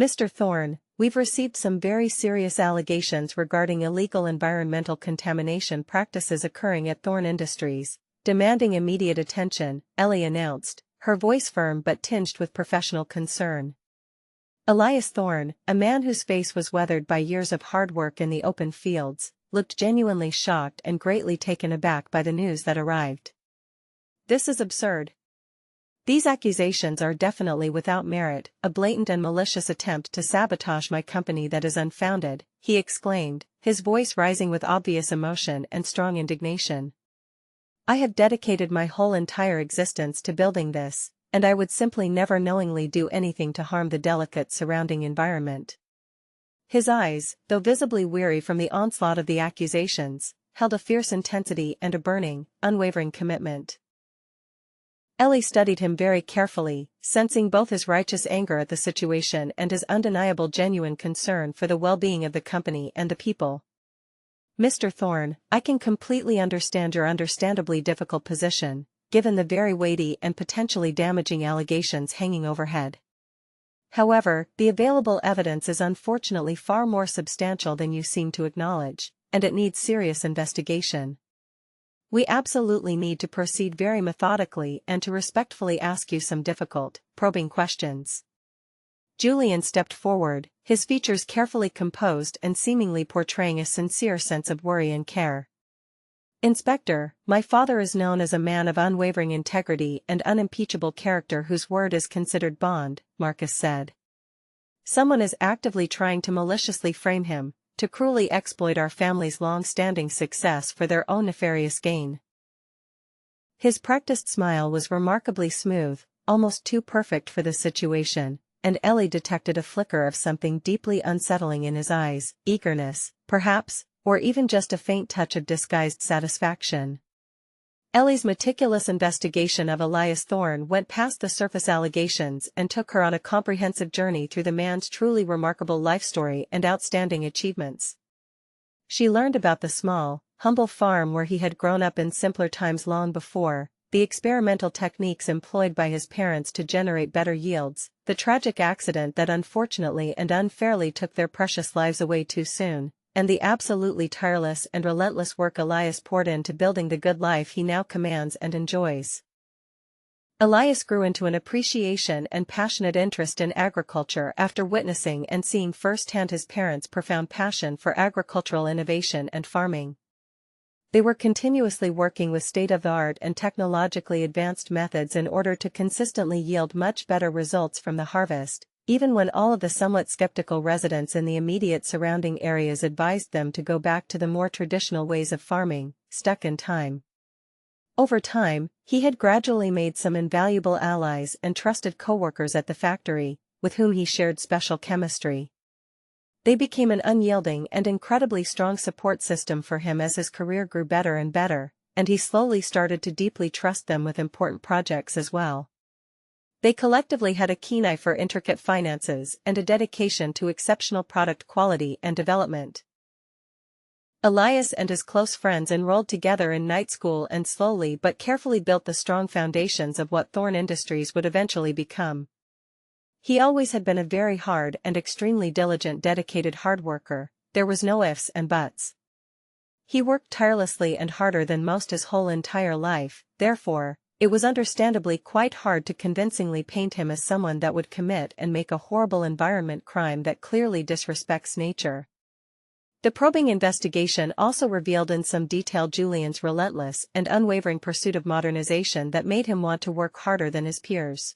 Mr. Thorne, we've received some very serious allegations regarding illegal environmental contamination practices occurring at Thorne Industries, demanding immediate attention, Ellie announced, her voice firm but tinged with professional concern. Elias Thorne, a man whose face was weathered by years of hard work in the open fields, looked genuinely shocked and greatly taken aback by the news that arrived. "This is absurd. These accusations are definitely without merit, a blatant and malicious attempt to sabotage my company that is unfounded," he exclaimed, his voice rising with obvious emotion and strong indignation. "I have dedicated my whole entire existence to building this, and I would simply never knowingly do anything to harm the delicate surrounding environment." His eyes, though visibly weary from the onslaught of the accusations, held a fierce intensity and a burning, unwavering commitment. Ellie studied him very carefully, sensing both his righteous anger at the situation and his undeniable genuine concern for the well-being of the company and the people. "Mr. Thorne, I can completely understand your understandably difficult position, given the very weighty and potentially damaging allegations hanging overhead. However, the available evidence is unfortunately far more substantial than you seem to acknowledge, and it needs serious investigation. We absolutely need to proceed very methodically and to respectfully ask you some difficult, probing questions." Julian stepped forward, his features carefully composed and seemingly portraying a sincere sense of worry and care. "Inspector, my father is known as a man of unwavering integrity and unimpeachable character whose word is considered bond," Marcus said. "Someone is actively trying to maliciously frame him, to cruelly exploit our family's long-standing success for their own nefarious gain." His practiced smile was remarkably smooth, almost too perfect for the situation, and Ellie detected a flicker of something deeply unsettling in his eyes, eagerness, perhaps, or even just a faint touch of disguised satisfaction. Ellie's meticulous investigation of Elias Thorne went past the surface allegations and took her on a comprehensive journey through the man's truly remarkable life story and outstanding achievements. She learned about the small, humble farm where he had grown up in simpler times long before, the experimental techniques employed by his parents to generate better yields, the tragic accident that unfortunately and unfairly took their precious lives away too soon, and the absolutely tireless and relentless work Elias poured into building the good life he now commands and enjoys. Elias grew into an appreciation and passionate interest in agriculture after witnessing and seeing firsthand his parents' profound passion for agricultural innovation and farming. They were continuously working with state-of-the-art and technologically advanced methods in order to consistently yield much better results from the harvest, even when all of the somewhat skeptical residents in the immediate surrounding areas advised them to go back to the more traditional ways of farming, stuck in time. Over time, he had gradually made some invaluable allies and trusted co-workers at the factory, with whom he shared special chemistry. They became an unyielding and incredibly strong support system for him as his career grew better and better, and he slowly started to deeply trust them with important projects as well. They collectively had a keen eye for intricate finances and a dedication to exceptional product quality and development. Elias and his close friends enrolled together in night school and slowly but carefully built the strong foundations of what Thorne Industries would eventually become. He always had been a very hard and extremely diligent, dedicated hard worker, there was no ifs and buts. He worked tirelessly and harder than most his whole entire life, therefore, it was understandably quite hard to convincingly paint him as someone that would commit and make a horrible environment crime that clearly disrespects nature. The probing investigation also revealed in some detail Julian's relentless and unwavering pursuit of modernization that made him want to work harder than his peers.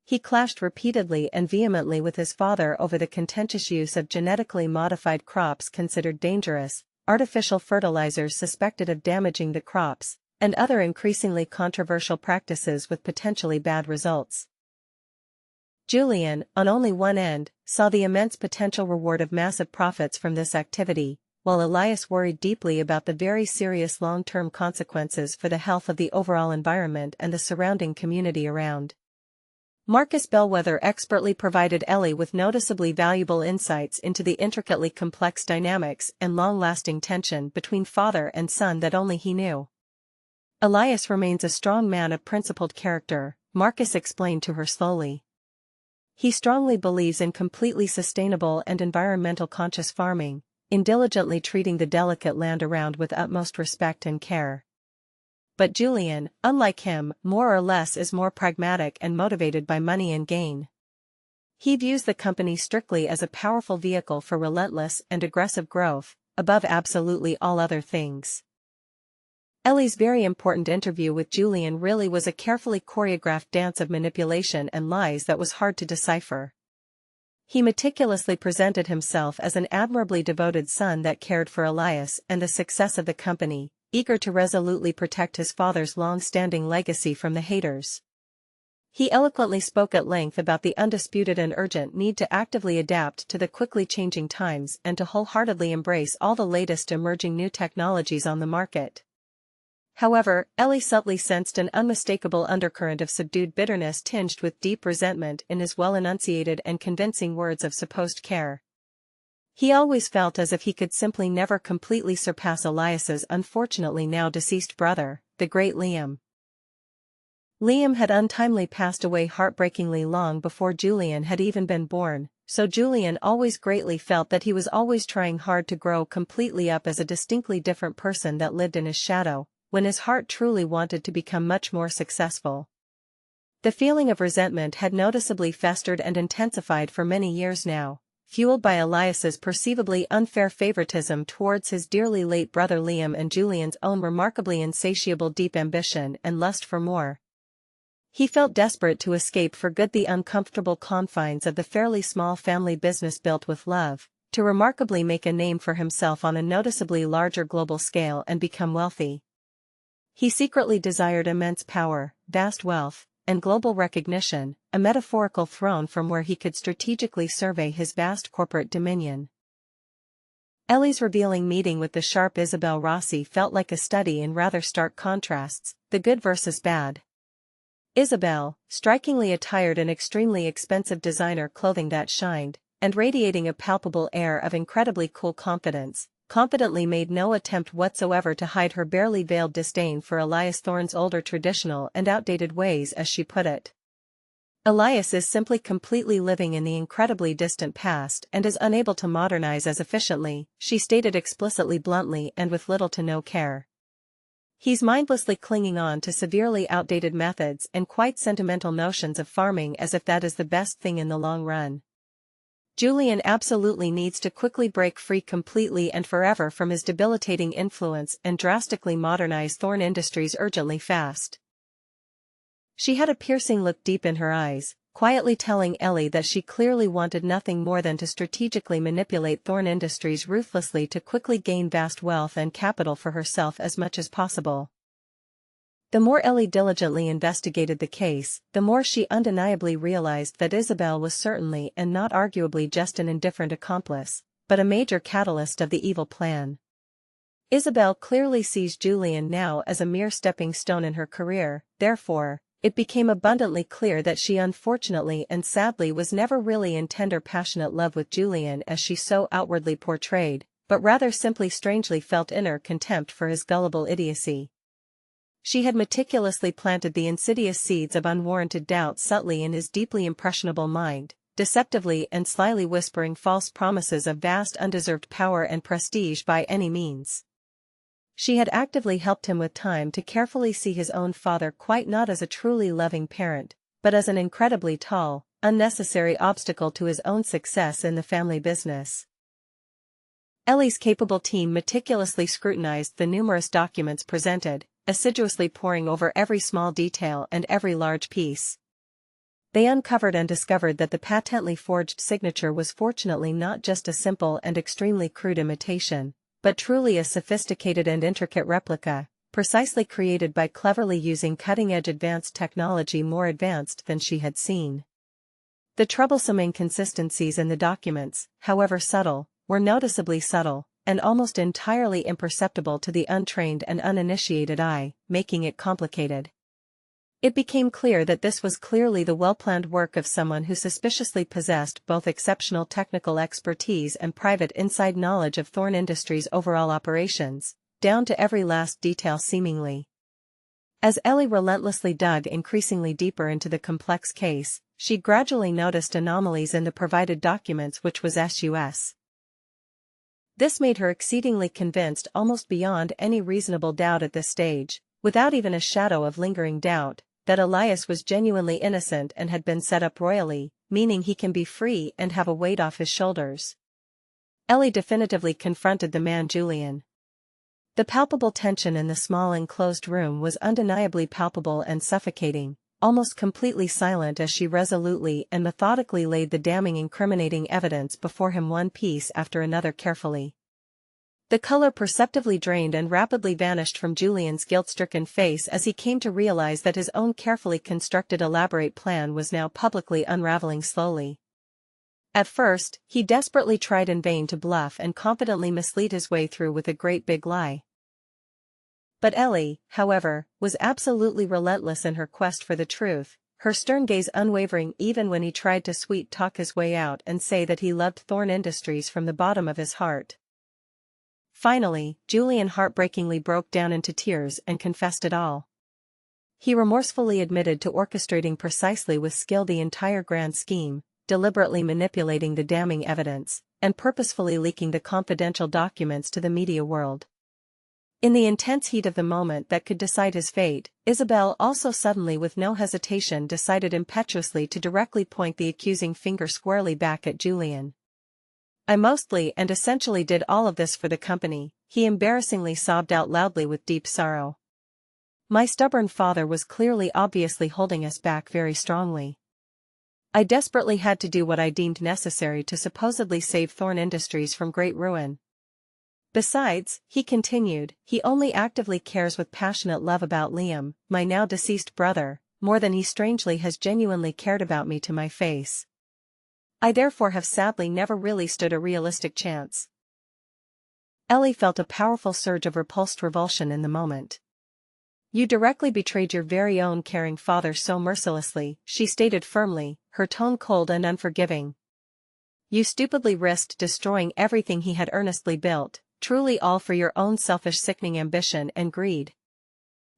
He clashed repeatedly and vehemently with his father over the contentious use of genetically modified crops considered dangerous, artificial fertilizers suspected of damaging the crops, and other increasingly controversial practices with potentially bad results. Julian, on only one end, saw the immense potential reward of massive profits from this activity, while Elias worried deeply about the very serious long-term consequences for the health of the overall environment and the surrounding community around. Marcus Bellwether expertly provided Ellie with noticeably valuable insights into the intricately complex dynamics and long-lasting tension between father and son that only he knew. Elias remains a strong man of principled character, Marcus explained to her slowly. He strongly believes in completely sustainable and environmental conscious farming, in diligently treating the delicate land around with utmost respect and care. But Julian, unlike him, more or less is more pragmatic and motivated by money and gain. He views the company strictly as a powerful vehicle for relentless and aggressive growth, above absolutely all other things. Ellie's very important interview with Julian really was a carefully choreographed dance of manipulation and lies that was hard to decipher. He meticulously presented himself as an admirably devoted son that cared for Elias and the success of the company, eager to resolutely protect his father's long-standing legacy from the haters. He eloquently spoke at length about the undisputed and urgent need to actively adapt to the quickly changing times and to wholeheartedly embrace all the latest emerging new technologies on the market. However, Ellie subtly sensed an unmistakable undercurrent of subdued bitterness tinged with deep resentment in his well-enunciated and convincing words of supposed care. He always felt as if he could simply never completely surpass Elias's unfortunately now deceased brother, the great Liam. Liam had untimely passed away heartbreakingly long before Julian had even been born, so Julian always greatly felt that he was always trying hard to grow completely up as a distinctly different person that lived in his shadow, when his heart truly wanted to become much more successful. The feeling of resentment had noticeably festered and intensified for many years now, fueled by Elias's perceivably unfair favoritism towards his dearly late brother Liam and Julian's own remarkably insatiable deep ambition and lust for more. He felt desperate to escape for good the uncomfortable confines of the fairly small family business built with love, to remarkably make a name for himself on a noticeably larger global scale and become wealthy. He secretly desired immense power, vast wealth, and global recognition, a metaphorical throne from where he could strategically survey his vast corporate dominion. Ellie's revealing meeting with the sharp Isabel Rossi felt like a study in rather stark contrasts, the good versus bad. Isabel, strikingly attired in extremely expensive designer clothing that shined, and radiating a palpable air of incredibly cool confidence, confidently made no attempt whatsoever to hide her barely veiled disdain for Elias Thorne's older traditional and outdated ways, as she put it. Elias is simply completely living in the incredibly distant past and is unable to modernize as efficiently, she stated explicitly, bluntly, and with little to no care. He's mindlessly clinging on to severely outdated methods and quite sentimental notions of farming as if that is the best thing in the long run. Julian absolutely needs to quickly break free completely and forever from his debilitating influence and drastically modernize Thorne Industries urgently fast. She had a piercing look deep in her eyes, quietly telling Ellie that she clearly wanted nothing more than to strategically manipulate Thorne Industries ruthlessly to quickly gain vast wealth and capital for herself as much as possible. The more Ellie diligently investigated the case, the more she undeniably realized that Isabel was certainly and not arguably just an indifferent accomplice, but a major catalyst of the evil plan. Isabel clearly sees Julian now as a mere stepping stone in her career, therefore, it became abundantly clear that she unfortunately and sadly was never really in tender passionate love with Julian as she so outwardly portrayed, but rather simply strangely felt inner contempt for his gullible idiocy. She had meticulously planted the insidious seeds of unwarranted doubt subtly in his deeply impressionable mind, deceptively and slyly whispering false promises of vast undeserved power and prestige by any means. She had actively helped him with time to carefully see his own father quite not as a truly loving parent, but as an incredibly tall, unnecessary obstacle to his own success in the family business. Ellie's capable team meticulously scrutinized the numerous documents presented, assiduously poring over every small detail and every large piece. They uncovered and discovered that the patently forged signature was fortunately not just a simple and extremely crude imitation, but truly a sophisticated and intricate replica, precisely created by cleverly using cutting-edge advanced technology more advanced than she had seen. The troublesome inconsistencies in the documents, however subtle, were noticeably subtle, and almost entirely imperceptible to the untrained and uninitiated eye, making it complicated. It became clear that this was clearly the well-planned work of someone who suspiciously possessed both exceptional technical expertise and private inside knowledge of Thorne Industries' overall operations, down to every last detail seemingly. As Ellie relentlessly dug increasingly deeper into the complex case, she gradually noticed anomalies in the provided documents, which was sus. This made her exceedingly convinced, almost beyond any reasonable doubt at this stage, without even a shadow of lingering doubt, that Elias was genuinely innocent and had been set up royally, meaning he can be free and have a weight off his shoulders. Ellie definitively confronted the man Julian. The palpable tension in the small enclosed room was undeniably palpable and suffocating, almost completely silent as she resolutely and methodically laid the damning incriminating evidence before him, one piece after another, carefully. The color perceptibly drained and rapidly vanished from Julian's guilt-stricken face as he came to realize that his own carefully constructed elaborate plan was now publicly unraveling slowly. At first, he desperately tried in vain to bluff and confidently mislead his way through with a great big lie. But Ellie, however, was absolutely relentless in her quest for the truth, her stern gaze unwavering even when he tried to sweet-talk his way out and say that he loved Thorne Industries from the bottom of his heart. Finally, Julian heartbreakingly broke down into tears and confessed it all. He remorsefully admitted to orchestrating precisely with skill the entire grand scheme, deliberately manipulating the damning evidence, and purposefully leaking the confidential documents to the media world. In the intense heat of the moment that could decide his fate, Isabel also suddenly, with no hesitation, decided impetuously to directly point the accusing finger squarely back at Julian. "I mostly and essentially did all of this for the company," he embarrassingly sobbed out loudly with deep sorrow. "My stubborn father was obviously holding us back very strongly. I desperately had to do what I deemed necessary to supposedly save Thorne Industries from great ruin. Besides," he continued, "he only actively cares with passionate love about Liam, my now deceased brother, more than he strangely has genuinely cared about me to my face. I therefore have sadly never really stood a realistic chance." Ellie felt a powerful surge of repulsed revulsion in the moment. "You directly betrayed your very own caring father so mercilessly," she stated firmly, her tone cold and unforgiving. "You stupidly risked destroying everything he had earnestly built, truly all for your own selfish, sickening ambition and greed."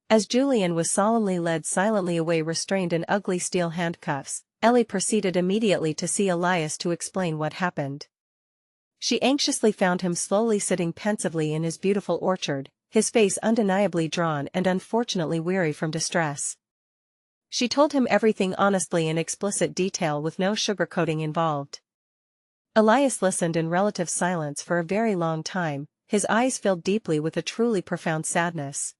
As Julian was solemnly led silently away, restrained in ugly steel handcuffs, Ellie proceeded immediately to see Elias to explain what happened. She anxiously found him slowly sitting pensively in his beautiful orchard, his face undeniably drawn and unfortunately weary from distress. She told him everything honestly in explicit detail, with no sugarcoating involved. Elias listened in relative silence for a very long time, his eyes filled deeply with a truly profound sadness.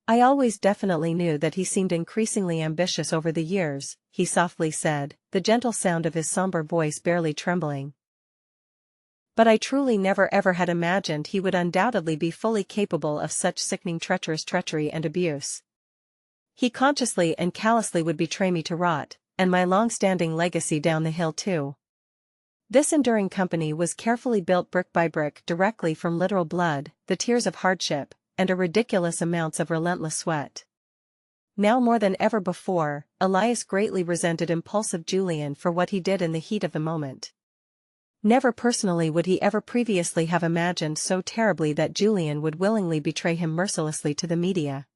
"I always definitely knew that he seemed increasingly ambitious over the years," he softly said, the gentle sound of his somber voice barely trembling. "But I truly never ever had imagined he would undoubtedly be fully capable of such sickening treachery and abuse. He consciously and callously would betray me to rot, and my long-standing legacy down the hill too. This enduring company was carefully built brick by brick directly from literal blood, the tears of hardship, and a ridiculous amounts of relentless sweat." Now more than ever before, Elias greatly resented impulsive Julian for what he did in the heat of the moment. Never personally would he ever previously have imagined so terribly that Julian would willingly betray him mercilessly to the media.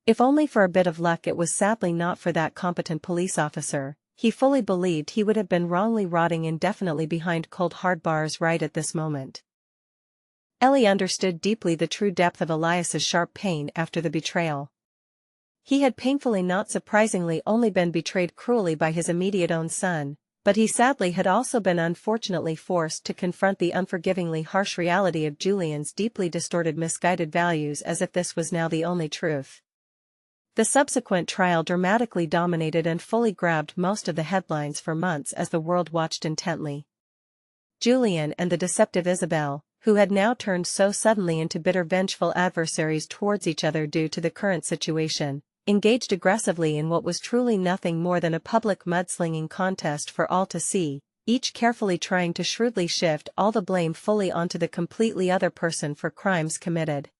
If only for a bit of luck, it was sadly not for that competent police officer. He fully believed he would have been wrongly rotting indefinitely behind cold hard bars right at this moment. Ellie understood deeply the true depth of Elias's sharp pain after the betrayal. He had painfully, not surprisingly, only been betrayed cruelly by his immediate own son, but he sadly had also been unfortunately forced to confront the unforgivingly harsh reality of Julian's deeply distorted, misguided values, as if this was now the only truth. The subsequent trial dramatically dominated and fully grabbed most of the headlines for months as the world watched intently. Julian and the deceptive Isabel, who had now turned so suddenly into bitter, vengeful adversaries towards each other due to the current situation, engaged aggressively in what was truly nothing more than a public mudslinging contest for all to see, each carefully trying to shrewdly shift all the blame fully onto the completely other person for crimes committed.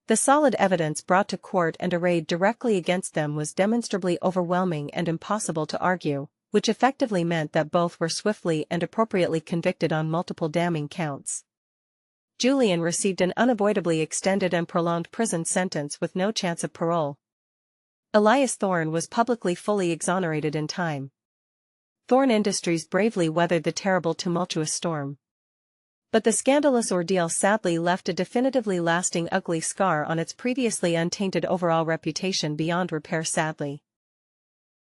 The solid evidence brought to court and arrayed directly against them was demonstrably overwhelming and impossible to argue, which effectively meant that both were swiftly and appropriately convicted on multiple damning counts. Julian received an unavoidably extended and prolonged prison sentence with no chance of parole. Elias Thorne was publicly fully exonerated in time. Thorne Industries bravely weathered the terrible tumultuous storm. But the scandalous ordeal sadly left a definitively lasting ugly scar on its previously untainted overall reputation beyond repair sadly.